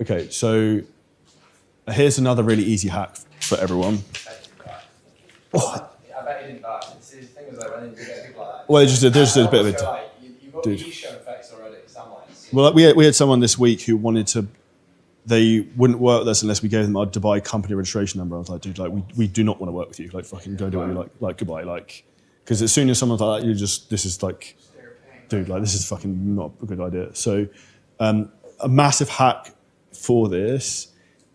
Okay, so here's another really easy hack for everyone. I bet you didn't buy it. The thing is, like, when you get people like that. Well, there's just a bit of a... Like, you've got these show effects already. Well, we had someone this week who wanted to... They wouldn't work with us unless we gave them our Dubai company registration number. I was like, dude, like, we do not want to work with you. Like, fucking go do what you like. Like, goodbye. Like, because as soon as someone's like that, this is like... Dude, like, this is fucking not a good idea. So a massive hack for this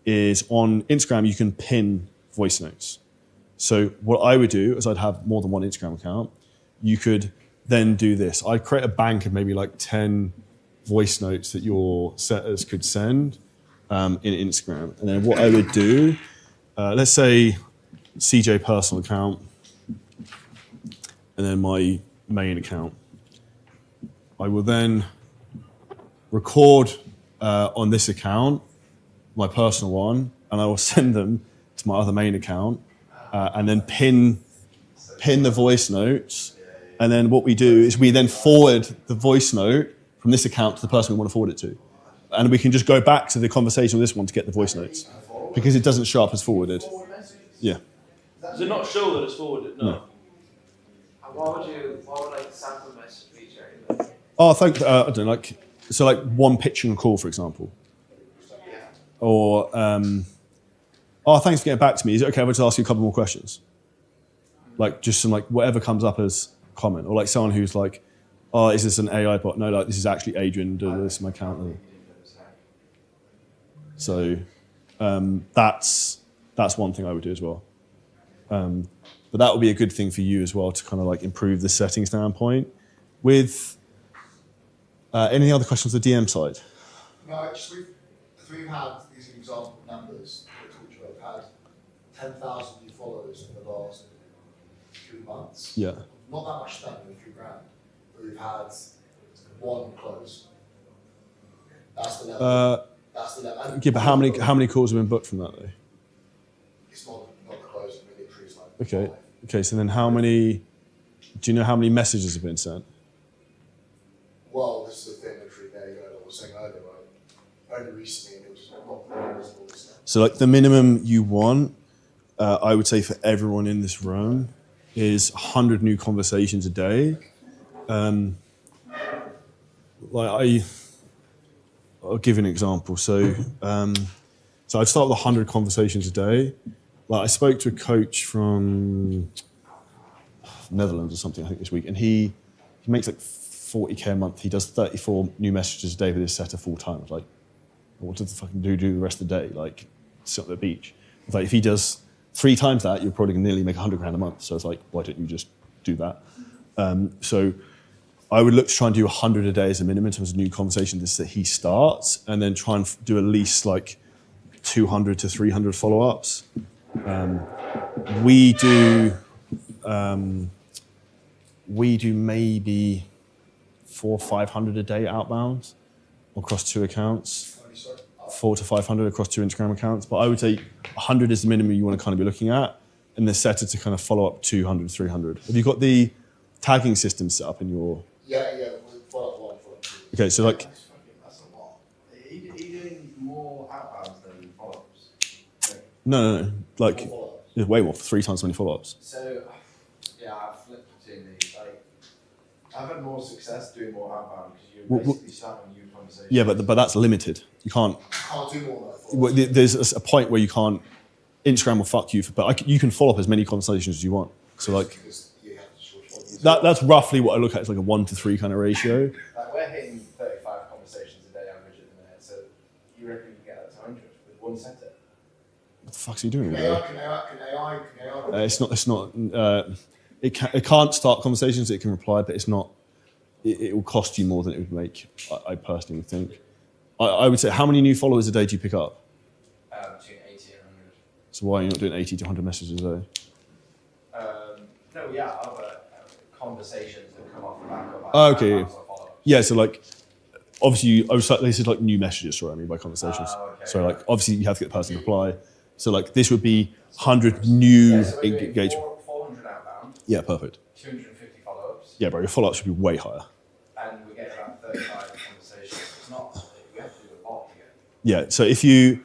is on Instagram, you can pin voice notes. So what I would do is I'd have more than one Instagram account. You could then do this. I'd create a bank of maybe like 10 voice notes that your setters could send in Instagram. And then what I would do, let's say CJ personal account, and then my main account. I will then record on this account, my personal one, and I will send them to my other main account, and then pin the voice notes. And then what we do is we then forward the voice note from this account to the person we want to forward it to. And we can just go back to the conversation with this one to get the voice notes, because it doesn't show up as forwarded. Yeah. Does it not show that it's forwarded? No. What would like the sample message feature? Oh, I don't know, like, so like one pitching call, for example. Or, thanks for getting back to me. Is it okay if I just ask you a couple more questions? Like, just some, like, whatever comes up as comment. Or like someone who's like, oh, is this an AI bot? No, like, this is actually Adrian, this is my account. So that's one thing I would do as well. But that would be a good thing for you as well to kind of like improve the setting standpoint. With any other questions on the DM side? No, just we've had these example numbers, which we've had 10,000 new followers in the last 2 months. Yeah. Not that much spent, with £3,000, but we've had one close. That's the level. That's the level. Yeah, but how many calls have been booked from that though? It's not the close, but literally it's like Okay. 5. Okay, so then do you know how many messages have been sent? Well, this is the thing, literally, there you go, like I was saying earlier, right? Only recently, it was not very visible. So like the minimum you want, I would say for everyone in this room, is 100 new conversations a day. I'll give you an example. So I'd start with 100 conversations a day. Like I spoke to a coach from Netherlands or something, I think this week, and he makes like 40k a month. He does 34 new messages a day with his setter full time. I was like, what does the fucking do the rest of the day? Like, sit on the beach. It's like, if he does 3 times that, you're probably going to nearly make £100 a month. So it's like, why don't you just do that? So I would look to try and do 100 a day as a minimum in terms of new conversations that he starts, and then try and do at least like 200 to 300 follow-ups. We do maybe 400 or 500 a day outbound across 2 accounts. 400 to 500 across 2 Instagram accounts. But I would say 100 is the minimum you want to kind of be looking at, and the setter to kind of follow up 200, 300. Have you got the tagging system set up in your... Yeah, follow up. Okay, so like... That's a lot. Are you doing more outbounds than follow-ups? No. Like, it's way more, 3 times as many follow-ups. So, yeah, I've flipped between these. Like, I've had more success doing more outbound because you're basically starting a new conversation. Yeah, but that's limited. You can't do more than that. There's a point where you can't... Instagram will fuck you, but you can follow up as many conversations as you want. So like... That's roughly what I look at. It's like a 1 to 3 kind of ratio. Like we're hitting 35 conversations a day average at the minute, so you reckon you can get that to 100 with one setter? What the fuck's he doing? Can AI It's not. It can't start conversations. It can reply, but it's not. It will cost you more than it would make. I personally would think. I would say, how many new followers a day do you pick up? Between 80 and 100. So why are you not doing 80 to 100 messages a day? No, yeah, other conversations that come off the back of Oh, okay. Yeah, so like, obviously, this is like new messages, sorry, I mean by conversations. Okay. So like, obviously you have to get the person to reply. So like, this would be 100 new engagement. 400 outbound. Yeah, perfect. 250 follow-ups. Yeah, bro, your follow-up should be way higher. And we get about 35 conversations. It's not, we have to do a lot again. Yeah. So your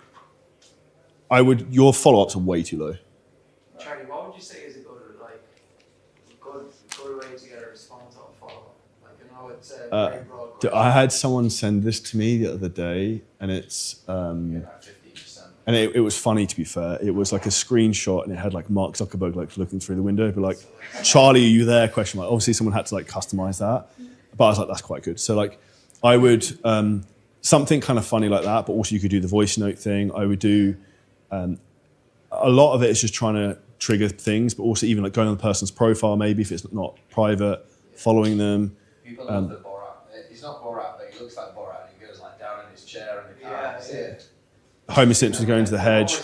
follow-ups are way too low. Charlie, what would you say is a good way to get a response on follow-up? Like, I know it's a very broad question. I had someone send this to me the other day, and it's About 50%. and it was funny, to be fair. It was like a screenshot, and it had like Mark Zuckerberg like looking through the window, but like, Charlie, are you there? Question mark. Obviously, someone had to like customize that, but I was like, that's quite good. So like, I would something kind of funny like that, but also you could do the voice note thing. I would do a lot of it is just trying to trigger things, but also even like going on the person's profile, maybe if it's not private, following them. People love the Borat. He's not Borat, but he looks like Borat. He goes like down in his chair and the car. Homer Simpson's going to the hedge.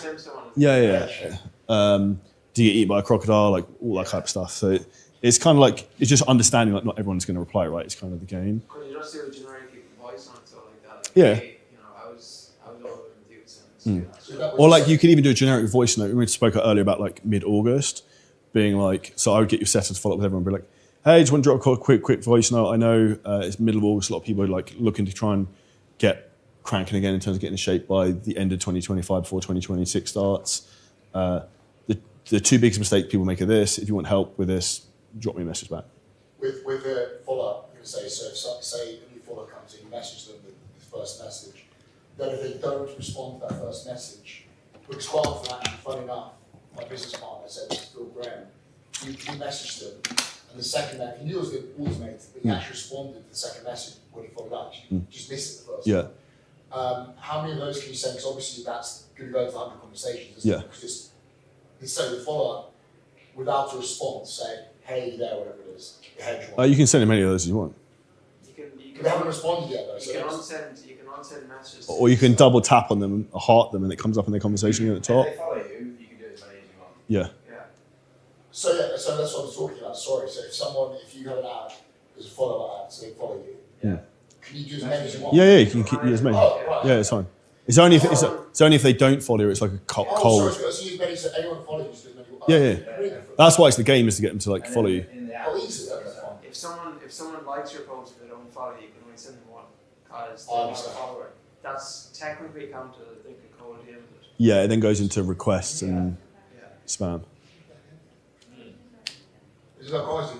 Yeah. Do you get eaten by a crocodile? Like all that type of stuff. So it's kind of like, it's just understanding like not everyone's going to reply, right? It's kind of the game. Could you just do a generic voice on it, so like that? Like, Yeah. hey, I was over with you since. Or like you could even do a generic voice note. We spoke earlier about like mid-August being like, so I would get your setters to follow up with everyone and be like, hey, just want to drop a quick voice note. I know it's middle of August. A lot of people are like looking to try and get cranking again in terms of getting in shape by the end of 2025 before 2026 starts. The two biggest mistakes people make are this. If you want help with this, drop me a message back. With a follow-up, I'm going to say, so if say a new follow comes in, you message them with the first message, then if they don't respond to that first message, because quite often actually, funny enough, my business partner said, this is Phil Graham, you message them, and the second that, he knew it was the automated, but he actually responded to the second message when he followed up, you just missed it the first Yeah. one. How many of those can you send? Because obviously that's going to go to 100 conversations, isn't Yeah. it? Because so the follow-up, without a response, say, hey there, whatever it is, the hedge one. You can send as many of those as you want. They haven't responded yet, though. You can unsend messages. Or you can double tap on them, heart them, and it comes up in the conversation at the top. If they follow you, you can do as many as you want. Yeah. So that's what I was talking about. Sorry. So if you have an ad, there's a follow-up ad, so they follow you. Yeah. Can you do as many as you want? Yeah, you can keep as many. Oh, right. Yeah, it's fine. It's only if they don't follow you. It's like a cold. Oh, sorry. So as many, so anyone follows you, so as many. Yeah. That's why it's the game, is to get them to like follow you. In the Oh, app. easy. Okay, fine. If someone likes your post but they don't follow you, can only send them one because I they're not a understand. follower. That's technically counted as they could call it in. Yeah, it then goes into requests and Yeah. spam. It's like, guys,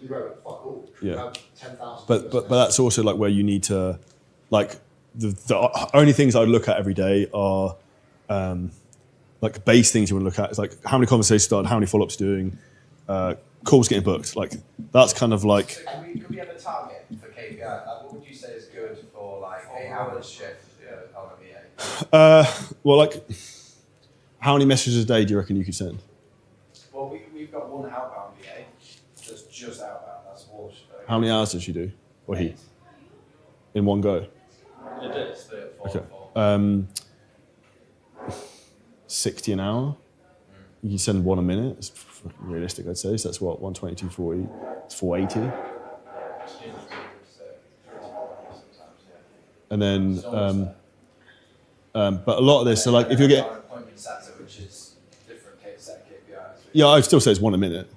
you go, fuck all. Yeah. You have 10,000. But that's also like where you need to, like, the only things I would look at every day are like base things you want to look at. It's like how many conversations started, how many follow-ups doing, calls getting booked. Like that's kind of like. So could we have a target for KPI? Like, what would you say is good for like 8 hours shift on a VA? Well, like, how many messages a day do you reckon you could send? Well, we've got one outbound VA, just outbound. That's Walsh. How many hours does she do, or he, in one go? It is 3 or 4. Okay. 60 an hour. You can send one a minute. It's realistic, I'd say. So that's what, 120, 240. It's 480. And then, but a lot of this, so like if you get, appointment setter, which is different set KPIs. yeah, I'd still say it's one a minute.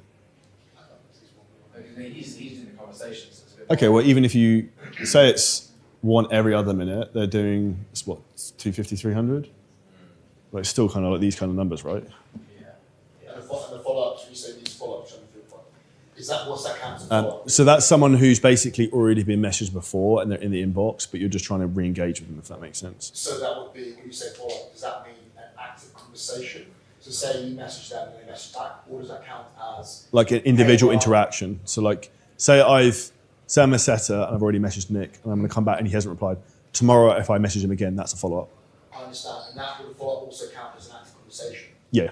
He's in the conversations. So it's a bit Okay, well, even if you say it's one every other minute, they're doing, it's what, 250, 300? Well, it's still kind of like these kind of numbers, right? And the follow-ups, we say these follow-ups, what's that count as a follow-up? So that's someone who's basically already been messaged before and they're in the inbox, but you're just trying to re-engage with them, if that makes sense. So that would be, when you say follow-up, does that mean an active conversation? So say you message them and they message back, or does that count as? Like an individual Hey, interaction. So like, say I'm a setter and I've already messaged Nick and I'm going to come back and he hasn't replied. Tomorrow, if I message him again, that's a follow-up. I understand, and that would follow-up also count as an active conversation? Yeah.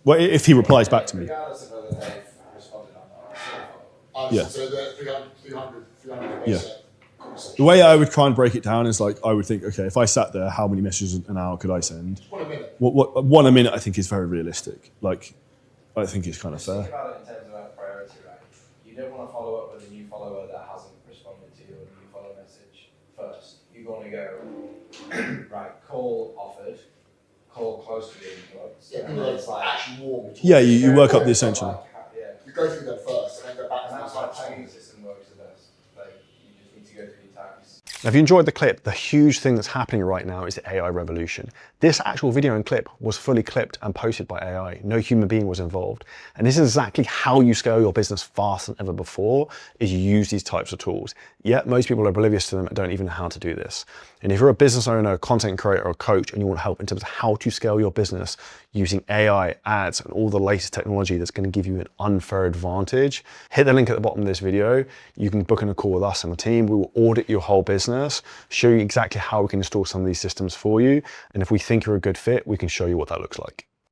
Well, if he replies back to me. regardless of whether they've responded or not. it's still a follow-up. Yeah. So the 300 Yeah. conversation. The way I would try and break it down is like, I would think, okay, if I sat there, how many messages an hour could I send? 1 minute. One a minute, I think, is very realistic. Like, I think it's kind of Think fair. about it in terms of priority, right? You don't want to follow up with a new follower that hasn't responded to your new follow message first. You want to go, right, call offered, call close to the influx. Yeah, and people then are it's like, actually warm. Yeah, you work up the like, essential. yeah. You go through them first, and then go back to And the that's why side. tagging system works the best. Like, you just need to go through your tags. Now, if you enjoyed the clip, the huge thing that's happening right now is the AI revolution. This actual video and clip was fully clipped and posted by AI. No human being was involved. And this is exactly how you scale your business faster than ever before, is you use these types of tools. Yet most people are oblivious to them and don't even know how to do this. And if you're a business owner, a content creator, or a coach, and you want help in terms of how to scale your business using AI, ads, and all the latest technology that's going to give you an unfair advantage, hit the link at the bottom of this video. You can book in a call with us and the team. We will audit your whole business, show you exactly how we can install some of these systems for you. And if we think you're a good fit, we can show you what that looks like.